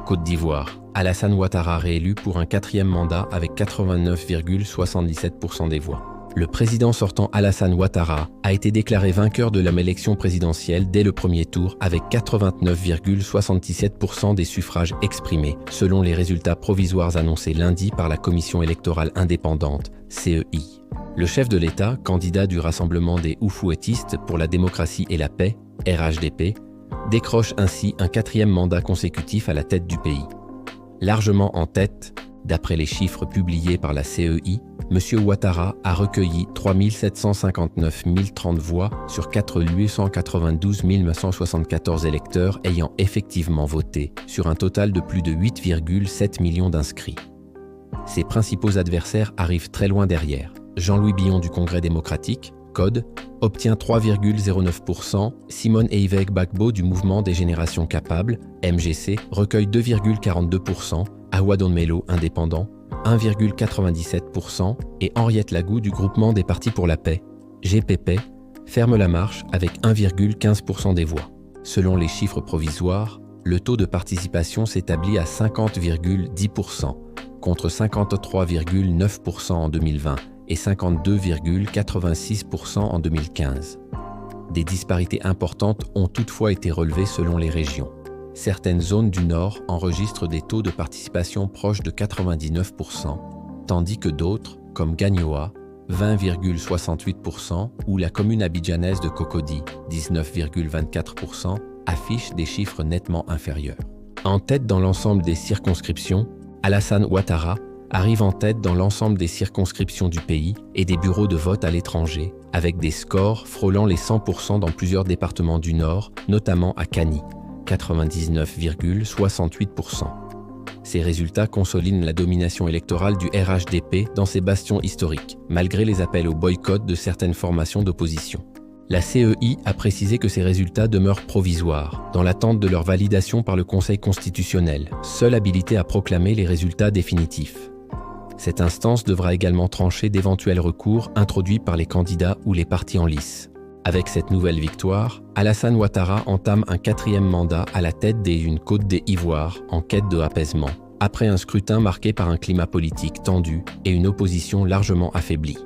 Côte d'Ivoire, Alassane Ouattara réélu pour un 4e mandat avec 89,77% des voix. Le président sortant Alassane Ouattara a été déclaré vainqueur de l'élection présidentielle dès le premier tour avec 89,77% des suffrages exprimés, selon les résultats provisoires annoncés lundi par la Commission électorale indépendante, CEI. Le chef de l'État, candidat du Rassemblement des Oufouettistes pour la démocratie et la paix, RHDP, décroche ainsi un 4e mandat consécutif à la tête du pays. Largement en tête, d'après les chiffres publiés par la CEI, M. Ouattara a recueilli 3 759 030 voix sur 4 892 974 électeurs ayant effectivement voté, sur un total de plus de 8,7 millions d'inscrits. Ses principaux adversaires arrivent très loin derrière. Jean-Louis Billon du Congrès démocratique, CODE, obtient 3,09%, Simone Eiveg Gbagbo du Mouvement des Générations Capables, MGC, recueille 2,42%, Awadon Melo, indépendant, 1,97% et Henriette Lagou du Groupement des Partis pour la Paix, GPP, ferme la marche avec 1,15% des voix. Selon les chiffres provisoires, le taux de participation s'établit à 50,10% contre 53,9% en 2020 et 52,86% en 2015. Des disparités importantes ont toutefois été relevées selon les régions. Certaines zones du Nord enregistrent des taux de participation proches de 99%, tandis que d'autres, comme Gagnoa, 20,68% ou la commune abidjanaise de Cocody, 19,24%, affichent des chiffres nettement inférieurs. En tête dans l'ensemble des circonscriptions, Alassane Ouattara arrive en tête dans l'ensemble des circonscriptions du pays et des bureaux de vote à l'étranger, avec des scores frôlant les 100% dans plusieurs départements du Nord, notamment à Kani, 99,68%. Ces résultats consolident la domination électorale du RHDP dans ses bastions historiques, malgré les appels au boycott de certaines formations d'opposition. La CEI a précisé que ces résultats demeurent provisoires, dans l'attente de leur validation par le Conseil constitutionnel, seule habilité à proclamer les résultats définitifs. Cette instance devra également trancher d'éventuels recours introduits par les candidats ou les partis en lice. Avec cette nouvelle victoire, Alassane Ouattara entame un 4e mandat à la tête d'une Côte d'Ivoire en quête de apaisement, après un scrutin marqué par un climat politique tendu et une opposition largement affaiblie.